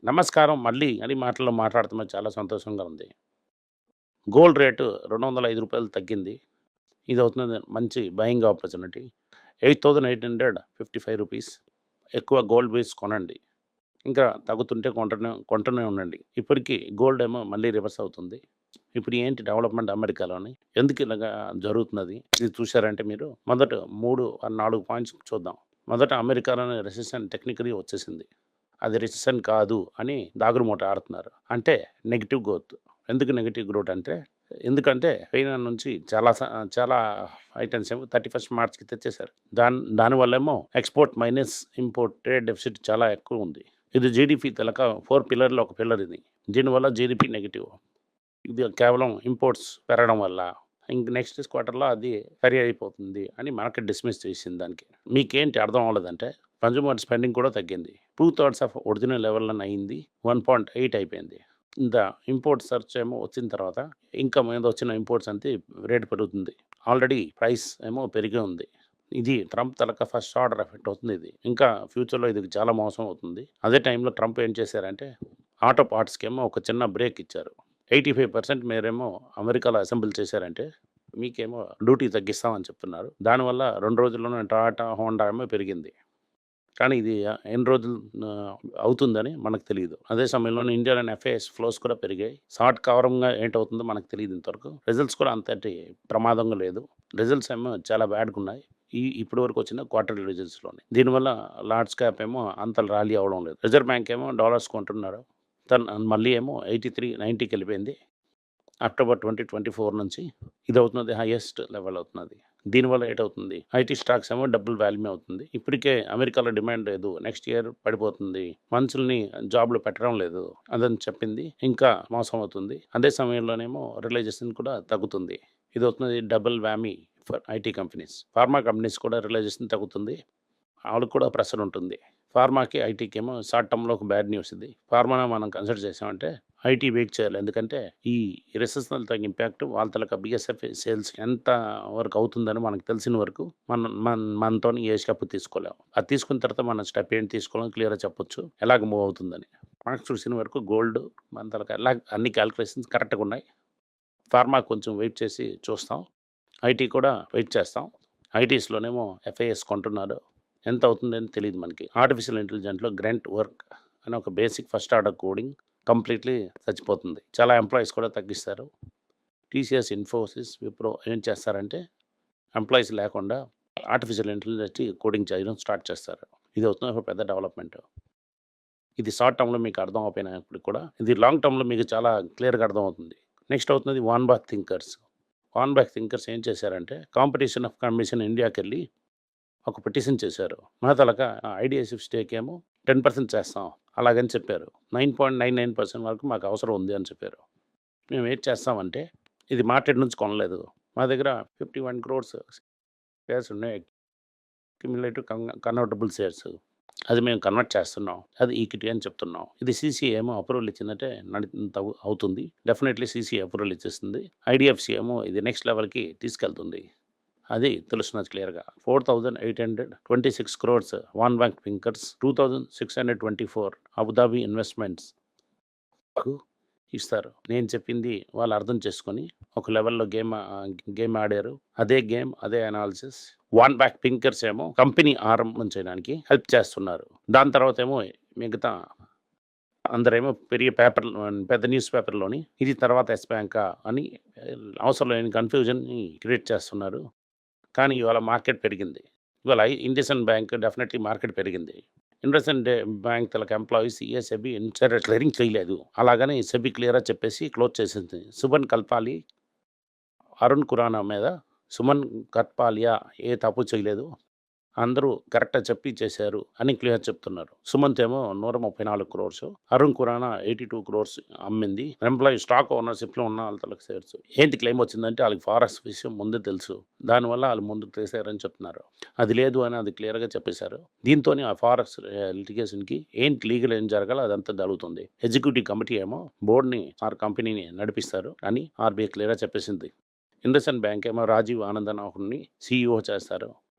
నమస్కారం మళ్ళీ అని మాటల్లో మాట్లాడుతున్నది చాలా సంతోషంగా ఉంది. గోల్డ్ రేటు రూ. 205 తగ్గింది. ఇదవుతున్నది మంచి బయింగ్ ఆపర్చునిటీ. రూ. 8855 ఎక్కువ గోల్డ్ బేస్ కొనండి. ఇంకా తగ్గుతుంటే కొంటూనే ఉండండి. ఇప్పటికి గోల్డ్ ఏమో మళ్ళీ రివర్స్ అవుతుంది. ఇప్పుడు ఏంటి డెవలప్‌మెంట్ అమెరికాలోని? ఎందుకు ఇలాగా జరుగుతున్నది? ఇది చూసారంటే మీరు మొదట 3 4 పాయింట్స్ చూద్దాం. మొదట అమెరికాలోని రెసెషన్ టెక్నికల్లీ వచ్చేసింది. అది రిసెషన్ కాదు అని దాగుడుమూట ఆడుతున్నారు. అంటే నెగెటివ్ గ్రోత్. ఎందుకు నెగెటివ్ గ్రోత్ అంటే, ఎందుకంటే చైనా నుంచి చాలా ఐటెమ్స్ ఏమో 31 మార్చ్‌కి తెచ్చేసారు. దానివల్లేమో export minus import trade deficit చాలా ఎక్కువ ఉంది. ఇది జీడీపీ తెలక 4 పిల్లర్‌లో ఒక పిల్లర్ ఇది. దీనివల్ల జీడీపీ నెగెటివ్. ఇది కేవలం ఇంపోర్ట్స్ పెరగడం వల్ల ఇంక నెక్స్ట్ క్వార్టర్‌లో అది సరి అయిపోతుంది అని మార్కెట్ డిస్మిస్ చేసింది దానికి. మీకేంటి అర్థం అవ్వలేదంటే కన్జ్యూమర్ స్పెండింగ్ కూడా తగ్గింది. 2/3 ఆఫ్ ఒరిజినల్ లెవెల్‌లోనే అయింది. 1.8 అయిపోయింది. ఇంత ఇంపోర్ట్ సర్చ్ ఏమో వచ్చిన తర్వాత ఇంకా మీద వచ్చిన ఇంపోర్ట్స్ అంతే రేట్ పెరుగుతుంది. ఆల్రెడీ ప్రైస్ ఏమో పెరిగే ఉంది. ఇది ట్రంప్ తలక ఫస్ట్ ఆర్డర్ ఎఫెక్ట్ అవుతుంది ఇది. ఇంకా ఫ్యూచర్‌లో ఇది చాలా మోసం అవుతుంది. అదే టైంలో ట్రంప్ ఏం చేశారంటే ఆటో పార్ట్స్‌కేమో ఒక చిన్న బ్రేక్ ఇచ్చారు. 85% మీరేమో అమెరికాలో అసెంబుల్ చేశారంటే మీకేమో డ్యూటీ తగ్గిస్తామని చెప్తున్నారు. దానివల్ల 2 రోజుల్లోనే టాటా, హోండా ఏమో పెరిగింది. కానీ ఇది ఎన్ని రోజులు అవుతుందని మనకు తెలీదు. అదే సమయంలోనే ఇండియాలోని ఎఫ్ఐఎస్ ఫ్లోస్ కూడా పెరిగాయి. షార్ట్ కవరంగా ఏంటవుతుందో మనకు తెలీదు ఇంతవరకు. రిజల్ట్స్ కూడా అంతటి ప్రమాదంగా లేదు. రిజల్ట్స్ ఏమో చాలా బ్యాడ్‌గా ఉన్నాయి. ఇప్పటి వరకు వచ్చిన క్వార్టర్లీ రిజల్ట్స్‌లోని. దీనివల్ల లార్జ్ క్యాప్ ఏమో అంత ర్యాలీ అవ్వడం లేదు. రిజర్వ్ బ్యాంక్ ఏమో డాలర్స్ కొంటున్నారు. మళ్ళీ ఏమో 83, 90కి వెళ్ళిపోయింది. అక్టోబర్ 2024 నుంచి ఇదవుతున్నది హైయెస్ట్ లెవెల్ అవుతున్నది. దీనివల్ల ఏటవుతుంది, ఐటీ స్టాక్స్ ఏమో డబుల్ వాల్యూమ్ అవుతుంది. ఇప్పటికే అమెరికాలో డిమాండ్ లేదు. నెక్స్ట్ ఇయర్ పడిపోతుంది. మనుషుల్ని జాబ్‌లో పెట్టడం లేదు అదని చెప్పింది. ఇంకా మోసం అవుతుంది. అదే సమయంలోనేమో రియలైజేషన్ కూడా తగ్గుతుంది. ఇదవుతున్నది double whammy for IT companies. Pharma companies కూడా రియలైజేషన్ తగ్గుతుంది. వాళ్ళకి కూడా ప్రెషర్ ఉంటుంది. ఫార్మాకి, ఐటీకేమో షార్ట్ టర్మ్‌లో ఒక బ్యాడ్ న్యూస్ ఇది. ఫార్మాను మనం కన్సిడర్ చేసామంటే ఐటీ వెయిట్ చేయాలి. ఎందుకంటే ఈ రిసెషనల్ తగ్గ ఇంపాక్ట్ వాళ్ళ తాలూకా బీఎస్ఎఫ్ సేల్స్ ఎంత వరకు అవుతుందని మనకు తెలిసిన వరకు మనతోని ఏ స్టెప్ తీసుకోలేము. అది తీసుకున్న తర్వాత మన స్టెప్ ఏంటి తీసుకోవాలో క్లియర్‌గా చెప్పొచ్చు. ఎలాగ మూవ్ అవుతుందని. మనకు చూసిన వరకు గోల్డ్ మన తాలూకా అన్ని క్యాలిక్యులేషన్స్ కరెక్ట్‌గా ఉన్నాయి. ఫార్మా కొంచెం వెయిట్ చేసి చూస్తాం. ఐటీ కూడా వెయిట్ చేస్తాం. ఐటీస్‌లోనేమో ఎఫ్ఐఎస్ కొంటున్నారు. ఎంత అవుతుందని తెలీదు మనకి. ఆర్టిఫిషియల్ ఇంటెలిజెంట్‌లో గ్రాంట్ వర్క్ అని ఒక basic first order coding completely చచ్చిపోతుంది. చాలా ఎంప్లాయీస్ కూడా తగ్గిస్తారు. టీసీఎస్, ఇన్ఫోసిస్, విప్రో ఏం చేస్తారంటే ఎంప్లాయీస్ లేకుండా ఆర్టిఫిషియల్ ఇంటెలిజెన్స్ కోడింగ్ చేయడం స్టార్ట్ చేస్తారు. ఇది అవుతున్న ఒక పెద్ద డెవలప్‌మెంట్. ఇది షార్ట్ టర్మ్‌లో మీకు అర్థం అవ్వకపోయినప్పటికి కూడా ఇది లాంగ్ టర్మ్‌లో మీకు చాలా క్లియర్‌గా అర్థమవుతుంది. నెక్స్ట్ అవుతున్నది వాన్బాక్ థింకర్స్. వాన్బాక్ థింకర్స్ ఏం చేశారంటే కాంపిటీషన్ ఆఫ్ కమిషన్ ఇండియాకెళ్ళి ఒక పిటిషన్ చేశారు. మా తాలూకా ఐడిఎస్ఎఫ్ స్టేక్ ఏమో 10% చేస్తాం అలాగని చెప్పారు. 9.99% వరకు మాకు అవసరం ఉంది అని చెప్పారు. మేము ఏం చేస్తామంటే ఇది మార్కెట్ నుంచి కొనలేదు. మా దగ్గర 51 క్రోర్స్ షేర్స్ ఉన్నాయి. Cumulative convertible shares. అది మేము కన్వర్ట్ చేస్తున్నాం. అది ఈక్విటీ అని చెప్తున్నాం. ఇది సీసీఏ ఏమో అప్రూవల్ ఇచ్చిందంటే అవుతుంది. డెఫినెట్‌లీ సీసీఏ అప్రూవల్ ఇచ్చేస్తుంది. ఐడీఎఫ్‌సి ఏమో ఇది నెక్స్ట్ లెవెల్‌కి తీసుకెళ్తుంది. అది తెలుస్తున్నది క్లియర్‌గా. 4,826 క్రోర్స్ వాన్బాక్ థింకర్స్, 2,624 అబుదాబి ఇన్వెస్ట్‌మెంట్స్ ఇస్తారు. నేను చెప్పింది వాళ్ళు అర్థం చేసుకొని ఒక లెవెల్‌లో గేమ్ ఆడారు. అదే గేమ్, అదే అనాలిసిస్. వాన్బాక్ థింకర్స్ ఏమో కంపెనీ ఆరంభం చేయడానికి హెల్ప్ చేస్తున్నారు. దాని తర్వాత ఏమో మిగతా అందరేమో పెద్ద న్యూస్ పేపర్‌లోని ఇది తర్వాత యెస్ బ్యాంకా అని అవసరం లేని కన్‌ఫ్యూజన్‌ని క్రియేట్ చేస్తున్నారు. కానీ ఇవాళ మార్కెట్ పెరిగింది. ఇవాళ ఇండస్ఇండ్ బ్యాంక్ డెఫినెట్‌లీ మార్కెట్ పెరిగింది. ఇండస్ఇండ్ బ్యాంక్ తాలూకా ఎంప్లాయీస్ సెబీ ఇన్సైడర్ క్లియరింగ్ చేయలేదు. అలాగని సెబీ క్లియర్‌గా చెప్పేసి క్లోజ్ చేసింది. సుమన్ కల్పాలి, అరుణ్ ఖురానా మీద సుమన్ కత్పాలియా ఏ తప్పు చేయలేదు. అందరూ కరెక్ట్‌గా చెప్పి చేశారు అని క్లియర్ చెప్తున్నారు. సుమంత్ ఏమో 134 క్రోర్స్, అరుణ్ ఖురానా 82 క్రోర్స్ అమ్మింది. ఎంప్లాయీ స్టాక్ ఓనర్‌షిప్‌లో ఉన్న వాళ్ళ షేర్స్. ఏంటి క్లెయిమ్ వచ్చిందంటే వాళ్ళకి ఫారెక్స్ విషయం ముందే తెలుసు. దానివల్ల వాళ్ళు ముందుకు తీశారని చెప్తున్నారు. అది లేదు అని అది క్లియర్‌గా చెప్పేశారు. దీంతోని ఆ ఫారెక్స్ లిటిగేషన్‌కి లీగల్ ఏం జరగాలో అదంతా జరుగుతుంది. ఎగ్జిక్యూటివ్ కమిటీ ఏమో బోర్డ్‌ని కంపెనీని నడిపిస్తారు అని ఆర్‌బీఐ క్లియర్‌గా చెప్పేసింది. ఇండస్ఇండ్ బ్యాంక్ ఏమో రాజీవ్ ఆనందనాహుడిని సీఈఓ చేస్తారు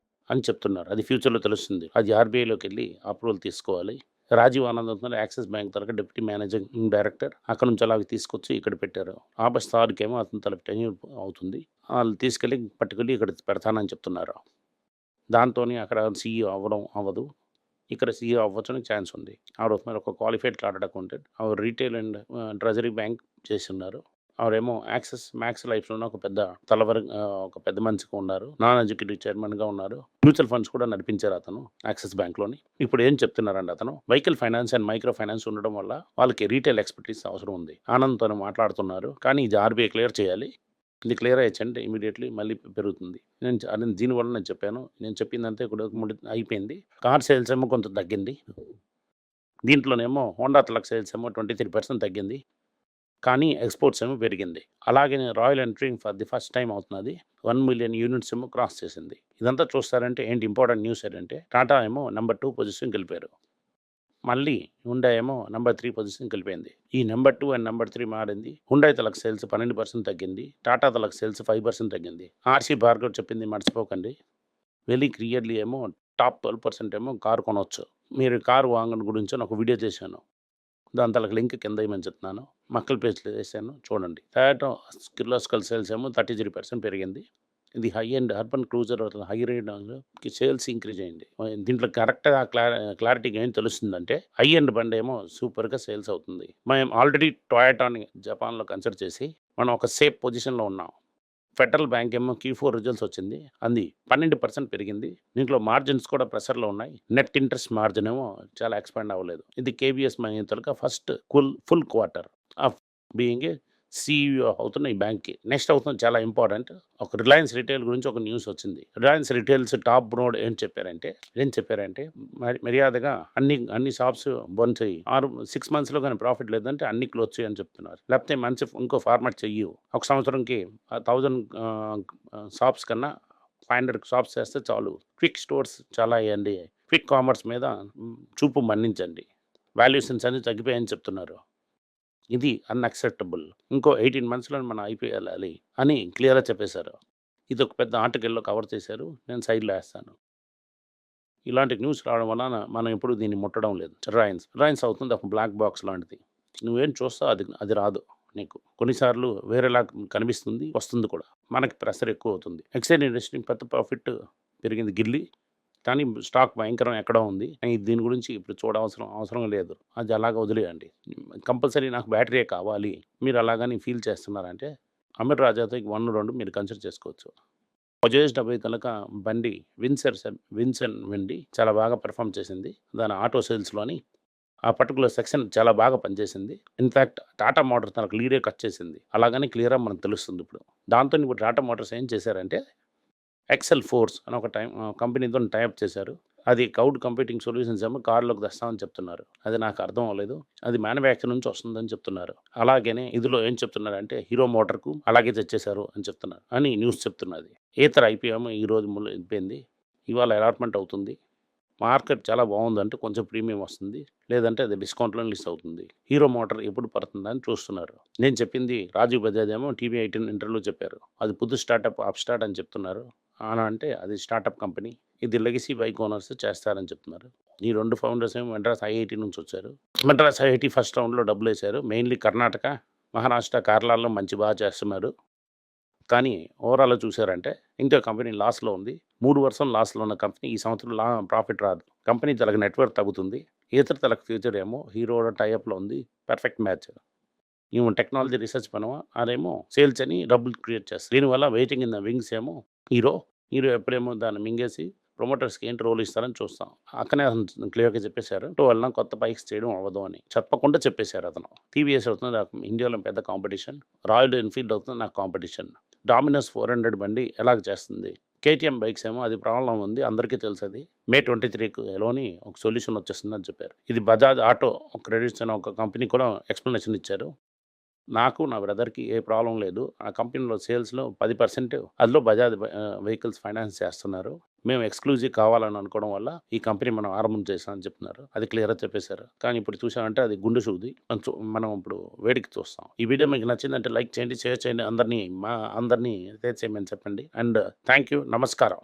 అని చెప్తున్నారు. అది ఫ్యూచర్‌లో తెలుస్తుంది. అది ఆర్‌బీఐలోకెళ్ళి అప్రూవల్ తీసుకోవాలి. రాజీవ్ ఆనంద్ అవుతున్నారు యాక్సిస్ బ్యాంక్ తరగతి డిప్యూటీ మేనేజింగ్ డైరెక్టర్. అక్కడ నుంచి అలాగే తీసుకొచ్చి ఇక్కడ పెట్టారు. ఆగస్ట్ 6కేమో అతని తల టెన్యూర్ అవుతుంది. వాళ్ళు తీసుకెళ్ళి పట్టుకెళ్ళి ఇక్కడ పెడతానని చెప్తున్నారు. దాంతోని అక్కడ సీఈఓ అవ్వదు. ఇక్కడ సీఈఓ అవ్వచ్చునికి ఛాన్స్ ఉంది. ఆవిడ ఒక క్వాలిఫైడ్ చార్టర్డ్ అకౌంటెంట్. ఆవిడ రీటైల్ అండ్ ట్రెజరీ బ్యాంక్ చేస్తున్నారు. ఆవిడేమో మ్యాక్స్ లైఫ్‌లోనే ఒక పెద్ద మనిషిగా ఉన్నారు. నాన్ ఎగ్జిక్యూటివ్ చైర్మన్‌గా ఉన్నారు. మ్యూచువల్ ఫండ్స్ కూడా నడిపించారు అతను యాక్సిస్ బ్యాంక్‌లోని. ఇప్పుడు ఏం చెప్తున్నారంటే అతను vehicle finance and micro finance ఉండడం వల్ల వాళ్ళకి రీటైల్ ఎక్స్‌పర్టీస్ అవసరం ఉంది. ఆనంద్‌తోని మాట్లాడుతున్నారు. కానీ ఇది ఆర్‌బీఐ క్లియర్ చేయాలి. ఇది క్లియర్ అయ్యిందంటే ఇమ్మీడియేట్‌లీ మళ్ళీ పెరుగుతుంది. దీనివల్ల నేను చెప్పాను. నేను చెప్పిందంతా ఇప్పుడు అయిపోయింది. కార్ సేల్స్ ఏమో కొంత తగ్గింది. దీంట్లోనేమో హోండా ట్రక్ సేల్స్ ఏమో 23% తగ్గింది. కానీ ఎక్స్‌పోర్ట్స్ ఏమో పెరిగింది. అలాగే royal Enfield for the first time అవుతున్నది. 1,000,000 యూనిట్స్ ఏమో క్రాస్ చేసింది. ఇదంతా చూస్తారంటే ఏంటి ఇంపార్టెంట్ న్యూస్ ఏంటంటే టాటా ఏమో నంబర్ 2 పొజిషన్‌కి వెళ్ళిపోయారు. మళ్ళీ హుండాయ్ ఏమో నంబర్ 3 పొజిషన్‌కి వెళ్ళిపోయింది. ఈ నంబర్ 2 అండ్ నంబర్ 3 మారింది. హుండాయ్ తలక్ సేల్స్ 12% తగ్గింది. టాటా తలక్ సేల్స్ 5% తగ్గింది. ఆర్‌సీ భార్గవ్ చెప్పింది మర్చిపోకండి. వెరీ క్లియర్‌లీ ఏమో టాప్ 12% ఏమో కారు కొనొచ్చు. మీరు కారు వాంగన్ గురించి అని ఒక వీడియో చేశాను. దాని తాలూకు లింక్ కింద ఇమ్మని చెప్తున్నాను. మక్కల్ పేజ్‌లో వేసాను చూడండి. టయోటా కిర్లోస్కర్ సేల్స్ ఏమో 33% పెరిగింది. ఇది high end urban cruiser high రేంజ్‌కి సేల్స్ ఇంక్రీజ్ అయింది. దీంట్లో కరెక్ట్‌గా క్లారిటీగా ఏం తెలుస్తుందంటే హై ఎండ్ బండేమో సూపర్‌గా సేల్స్ అవుతుంది. మేము ఆల్రెడీ టొయోటాని జపాన్‌లో కన్సిడర్ చేసి మనం ఒక సేఫ్ పొజిషన్‌లో ఉన్నాం. ఫెడరల్ బ్యాంక్ ఏమో Q4 రిజల్ట్స్ వచ్చింది. అది 12% పెరిగింది. దీంట్లో మార్జిన్స్ కూడా ప్రెషర్‌లో ఉన్నాయి. నెట్ ఇంట్రెస్ట్ మార్జిన్ ఏమో చాలా ఎక్స్‌పాండ్ అవ్వలేదు. ఇది KBs money taluka first full quarter of being a CEO అవుతున్న ఈ బ్యాంక్‌కి. నెక్స్ట్ అవుతుంది చాలా ఇంపార్టెంట్. ఒక రిలయన్స్ రిటైల్ గురించి ఒక న్యూస్ వచ్చింది. రిలయన్స్ రిటైల్స్ టాప్ బ్రోడ్ ఏం చెప్పారంటే మర్యాదగా అన్ని షాప్స్ బంద్ చెయ్యి. 6 మంత్స్‌లో గాని ప్రాఫిట్ లేదంటే అన్ని క్లోజ్ చెయ్యి అని చెప్తున్నారు. లేకపోతే మంచి ఇంకో ఫార్మాట్ చెయ్యి. ఒక సంవత్సరంకి 1000 షాప్స్ కన్నా 500 షాప్స్ చేస్తే చాలు. క్విక్ స్టోర్స్ చాలా అయ్యండి. క్విక్ కామర్స్ మీద చూపు మన్నించండి. వాల్యుయేషన్స్ అన్నీ తగ్గిపోయాయని చెప్తున్నారు. ఇది అన్‌యాక్సెప్టబుల్. ఇంకో 18 మంత్స్‌లో మన ఐపీఓ ఎళ్ళాలి అని క్లియర్‌గా చెప్పేశారు. ఇదొక పెద్ద ఆర్టికల్‌లో కవర్ చేశారు. నేను సైడ్‌లో ఏస్తాను. ఇలాంటి న్యూస్ రావడం వలన మనం ఎప్పుడు దీన్ని ముట్టడం లేదు. రిలయన్స్ అవుతుంది ఒక బ్లాక్ బాక్స్ లాంటిది. నువ్వేం చూస్తావో అది రాదు నీకు. కొన్నిసార్లు వేరేలా కనిపిస్తుంది, వస్తుంది కూడా. మనకి ప్రెషర్ ఎక్కువ అవుతుంది. ఎక్సైజ్ ఇండస్ట్రీ పెద్ద ప్రాఫిట్ పెరిగింది గిల్లి. కానీ స్టాక్ భయంకరం ఎక్కడో ఉంది. దీని గురించి ఇప్పుడు అవసరం లేదు. అది అలాగ వదిలేయండి. కంపల్సరీ నాకు బ్యాటరీయే కావాలి. మీరు అలాగని ఫీల్ చేస్తున్నారంటే అమర్ రాజాతో 1, 2 మీరు కన్సిడర్ చేసుకోవచ్చు. బజాజ్ 70 కనుక బండి విన్సన్ వెండి చాలా బాగా పెర్ఫార్మ్ చేసింది. దాని ఆటో సేల్స్‌లోని ఆ పర్టిక్యులర్ సెక్షన్ చాలా బాగా పనిచేసింది. ఇన్‌ఫాక్ట్ టాటా మోటార్స్ తనకు లీడే కట్ చేసింది. అలాగని క్లియర్‌గా మనకు తెలుస్తుంది ఇప్పుడు. దాంతోని ఇప్పుడు టాటా మోటార్స్ ఏం చేశారంటే ఎక్సెల్ ఫోర్స్ అని ఒక కంపెనీతో టైఅప్ చేశారు. అది క్లౌడ్ కంప్యూటింగ్ సొల్యూషన్స్ ఏమో కార్‌లోకి తెస్తామని చెప్తున్నారు. అది నాకు అర్థం అవ్వలేదు. అది మ్యానుఫ్యాక్చర్ నుంచి వస్తుందని చెప్తున్నారు. అలాగనే ఇందులో ఏం చెప్తున్నారంటే హీరో మోటార్‌కు అలాగే తెచ్చేశారు అని చెప్తున్నారు అని న్యూస్ చెప్తున్నది. ఏతర్ ఐపీఓ ఏమో ఈరోజు వెళ్ళిపోయింది. ఇవాళ అలాట్‌మెంట్ అవుతుంది. మార్కెట్ చాలా బాగుందంటే కొంచెం ప్రీమియం వస్తుంది. లేదంటే అది డిస్కౌంట్‌లోనే లిస్ట్ అవుతుంది. హీరో మోటార్ ఎప్పుడు పడుతుందని చూస్తున్నారు. నేను చెప్పింది రాజీవ్ బజాజ్ ఏమో టీవీ 18 ఇంటర్వ్యూలో చెప్పారు. అది పుదు స్టార్టప్ అప్‌స్టార్ట్ అని చెప్తున్నారు. అంటే అది స్టార్టప్ కంపెనీ. ఇది లెగసీ బైక్ ఓనర్స్ చేస్తారని చెప్తున్నారు. ఈ 2 ఫౌండర్స్ ఏమో మద్రాస్ ఐఐటీ నుంచి వచ్చారు. మద్రాస్ ఐఐటీ ఫస్ట్ రౌండ్‌లో డబ్బులేశారు. మెయిన్‌లీ కర్ణాటక, మహారాష్ట్ర, కేరళలో బాగా చేస్తున్నారు. కానీ ఓవరాల్‌గా చూసారంటే ఇంకా కంపెనీ లాస్‌లో ఉంది. 3 వర్షం లాస్‌లో ఉన్న కంపెనీ ఈ సంవత్సరం ప్రాఫిట్ రాదు. కంపెనీ తనకు నెట్‌వర్త్ తగ్గుతుంది. ఇతర తనకు ఫ్యూచర్ ఏమో హీరో టైఅప్‌లో ఉంది. Perfect match. ఈమె టెక్నాలజీ రిసర్చ్ పనమా అదేమో సేల్స్ అని డబ్బులు క్రియేట్ చేస్తారు. దీనివల్ల వెయిటింగ్ ఇన్ ద వింగ్స్ ఏమో హీరో ఎప్పుడేమో దాన్ని మింగేసి ప్రమోటర్స్‌కి ఏంటి రోల్ ఇస్తారని చూస్తాం. అక్కనే క్లియర్‌గా చెప్పేశారు. వలన కొత్త బైక్స్ చేయడం అవ్వదు అని. చెప్పకుండా చెప్పేశారు అతను. టీవీఎస్ అవుతుంది నాకు ఇండియాలో పెద్ద కాంపిటీషన్. రాయల్ ఎన్ఫీల్డ్ అవుతుంది నాకు కాంపిటీషన్. డామినోస్ 400 బండి ఎలాగ చేస్తుంది. కేటీఎం బైక్స్ ఏమో అది ప్రాబ్లమ్ ఉంది. అందరికీ తెలుసది. మే 23లోని ఒక సొల్యూషన్ వచ్చేస్తుందని చెప్పారు. ఇది బజాజ్ ఆటో క్రెడిట్స్ అనే ఒక కంపెనీ కూడా ఎక్స్‌ప్లనేషన్ ఇచ్చారు. నాకు, నా బ్రదర్‌కి ఏ ప్రాబ్లమ్ లేదు. ఆ కంపెనీలో సేల్స్‌లో 10% అందులో బజాజ్ వెహికల్స్ ఫైనాన్స్ చేస్తున్నారు. మేము ఎక్స్‌క్లూజివ్ కావాలని అనుకోవడం వల్ల ఈ కంపెనీ మనం ఆరంభం చేశామని చెప్తున్నారు. అది క్లియర్‌గా చెప్పేశారు. కానీ ఇప్పుడు చూసామంటే అది గుండు సూది. మనం ఇప్పుడు వేడికి చూస్తాం. ఈ వీడియో మీకు నచ్చిందంటే లైక్ చేయండి, షేర్ చేయండి. అందరిని చేయమని చెప్పండి. And thank you. నమస్కారం.